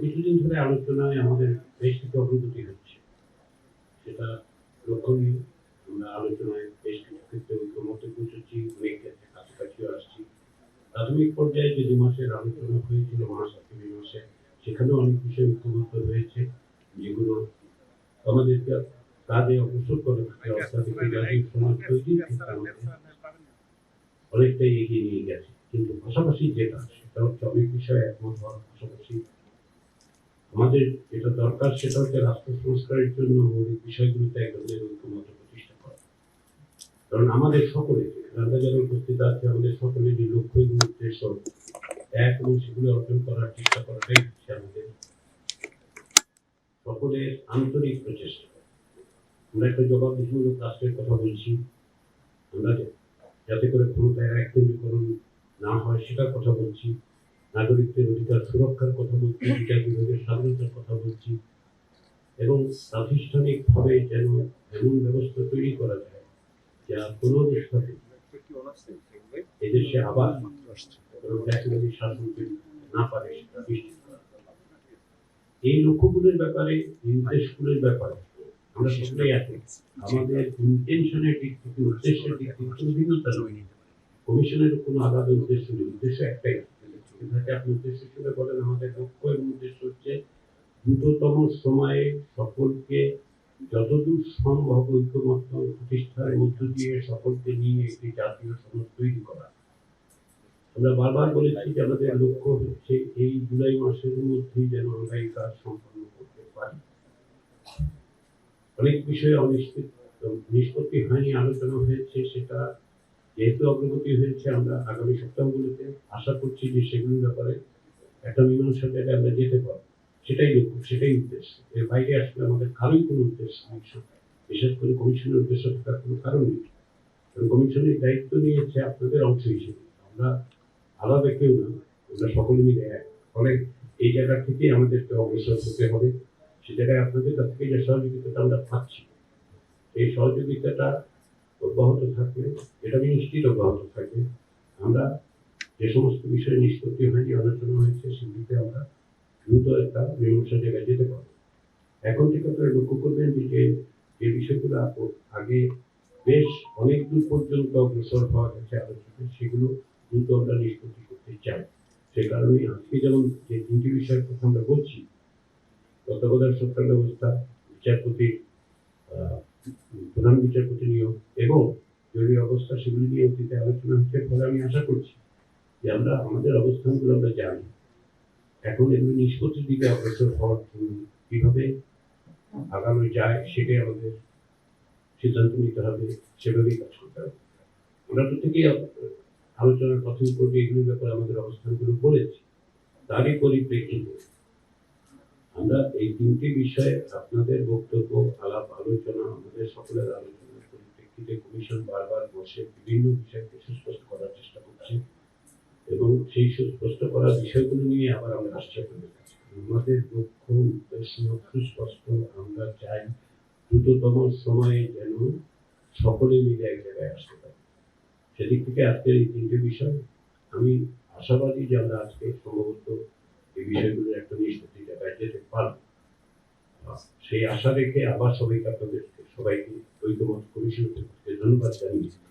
কিছুদিন ধরে আলোচনায় আমাদের বেশ কিছু অগ্রগতি হচ্ছে। সেটা লক্ষণীয়। আমরা আলোচনায় বেশ কিছু ক্ষেত্রে ঐকমত্যে পৌঁছেছি, অনেক ক্ষেত্রে কাছাকাছিও আসছি। প্রাথমিক পর্যায়ে যে ২ মাসের আলোচনা হয়েছিল মার্চ থেকে মে মাসে, সেখানেও অনেক বিষয় ঐকমত্য হয়েছে, যেগুলো আমাদেরকে কাজে অগ্রসর করে থাকে, অর্থাৎ একটি জাতীয় সমাজ তৈরির ক্ষেত্রে আমাদের অনেকটাই এগিয়ে নিয়ে গেছে। কিন্তু পাশাপাশি যেটা, সেটা হচ্ছে অনেক বিষয়ে একমত হওয়ার পাশাপাশি আমাদের যেটা দরকার সেটা হচ্ছে রাষ্ট্র সংস্কারের জন্য মৌলিক বিষয়গুলোতে এক ধরনের ঐকমত্য প্রতিষ্ঠা করা। কারণ আমাদের সকলে আমরা যারা উপস্থিত আছে, আমাদের সকলের যে লক্ষ্য এবং উদ্দেশ্য এক, এবং সেগুলো অর্জন করার চেষ্টা করাটাই হচ্ছে আমাদের সকলের আন্তরিক প্রচেষ্টা। আমরা একটা জবাবদিহিমূলক রাষ্ট্রের কথা বলছি, আমরা যাতে করে ক্ষমতায় এককেন্দ্রীকরণ না হয় সেটার কথা বলছি, নাগরিকদের অধিকার সুরক্ষার কথা বলছি, বিচার বিভাগের স্বাধীনতার কথা বলছি, এবং প্রাতিষ্ঠানিকভাবে যেন এমন ব্যবস্থা তৈরি করা যায় যা কোনো অবস্থাতে এদেশে আবার ফ্যাসিবাদী শাসন তৈরি না পারে সেটা নিশ্চিত করা। এই লক্ষ্যগুলোর ব্যাপারে, নির্দেশগুলোর ব্যাপারে আমরা সকলেই আছি। আমাদের ইন্টেনশনের দিক থেকে, উদ্দেশ্যের দিক থেকে কোনো ভিন্নতা নেই। কমিশনের কোনো আলাদা উদ্দেশ্য নেই, উদ্দেশ্য একটাই। আপনি উদ্দেশ্য হিসেবে বলেন, আমাদের লক্ষ্য এবং উদ্দেশ্য হচ্ছে দ্রুততম সময়ে সকলকে যতদূর সম্ভব ঐকমত্য প্রতিষ্ঠার মধ্য দিয়ে সকলকে নিয়ে একটি জাতীয় সমাজ তৈরি করা। আমরা বারবার বলেছি যে আমাদের লক্ষ্য হচ্ছে এই জুলাই মাসের মধ্যেই যেন আমরা এই কাজ সম্পন্ন করতে পারি। অনেক বিষয়ে নিষ্পত্তি হয়নি, আলোচনা হয়েছে, সেটা যেহেতু অগ্রগতি হয়েছে, আমরা আগামী সপ্তাহগুলোতে আশা করছি যে সেগুলোর ব্যাপারে একটা মীমাংসার জায়গায় আমরা যেতে পারবো। সেটাই লক্ষ্য, সেটাই উদ্দেশ্য। এর বাইরে আসলে আমাদের কারোই কোনো উদ্দেশ্য নেই, বিশেষ করে কমিশনের উদ্দেশ্য থাকার কোনো কারণ নেই। কারণ কমিশনের দায়িত্ব নিয়েছে আপনাদের অংশ হিসেবে, আমরা আলাদা কেউ না, আমরা সকলে মিলে এক। ফলে এই জায়গা থেকে আমাদেরকে অগ্রসর হতে হবে। সে জায়গায় আপনাদের কাছ থেকে যে সহযোগিতাটা আমরা পাচ্ছি, এই সহযোগিতাটা অব্যাহত থাকবে, এটা নিশ্চিত অব্যাহত থাকবে। আমরা যে সমস্ত বিষয়ে নিষ্পত্তি হয়নি, আলোচনা হয়েছে, সেগুলিতে আমরা দ্রুত একটা মীমাংসার জায়গায় যেতে পারবো। এখন থেকে আপনারা লক্ষ্য করবেন যে বিষয়গুলো আগে বেশ অনেক দূর পর্যন্ত অগ্রসর হওয়া গেছে আলোচনায়, সেগুলো দ্রুত আমরা নিষ্পত্তি করতে চাই। সে কারণে আজকে যেমন যে 3টি বিষয়ের কথা আমরা বলছি, তত্ত্বাবধায়ক সরকার ব্যবস্থা, বিচারপতি, প্রধান বিচারপতি নিয়োগ এবং জরুরি অবস্থা, সেগুলি নিয়ে অতীতে আলোচনা হচ্ছে। ফলে আমি আশা করছি যে আমরা আমাদের অবস্থানগুলো আমরা জানি, এখন এগুলো নিষ্পত্তির দিকে অগ্রসর হওয়ার জন্য কিভাবে আগানো যায় সেটাই আমাদের সিদ্ধান্ত নিতে হবে, সেভাবেই কাজ করতে হবে। আমরা প্রত্যেকেই আলোচনার প্রথম পর্যায়ে এগুলোর ব্যাপারে আমাদের অবস্থানগুলো বলেছি। তারই পরিপ্রেক্ষিতে আমরা এই 3টি বিষয়ে আপনাদের বক্তব্য, আলাপ আলোচনা, আমাদের সকলের আলোচনার পরিপ্রেক্ষিতে কমিশন বারবার বসে বিভিন্ন বিষয়কে সুস্পষ্ট করার চেষ্টা করছে, এবং সেই সুস্পষ্ট করার বিষয়গুলো নিয়ে আবার আমরা আসছি আপনাদের কাছে। আমাদের লক্ষ্য উদ্দেশ্য সুস্পষ্ট। আমরা চাই দ্রুততম সময়ে যেন সকলে মিলে এক জায়গায় আসতে পারি। সেদিক থেকে আজকের এই 3টে বিষয় আমি আশাবাদী যে আমরা আজকে সম্ভবত এই বিষয়গুলোর একটা নিষ্পত্তি জায়গায় যেতে পারব। সেই আশা রেখে আবার সবাইকে ঐকমত্য কমিশন থেকে ধন্যবাদ জানিয়ে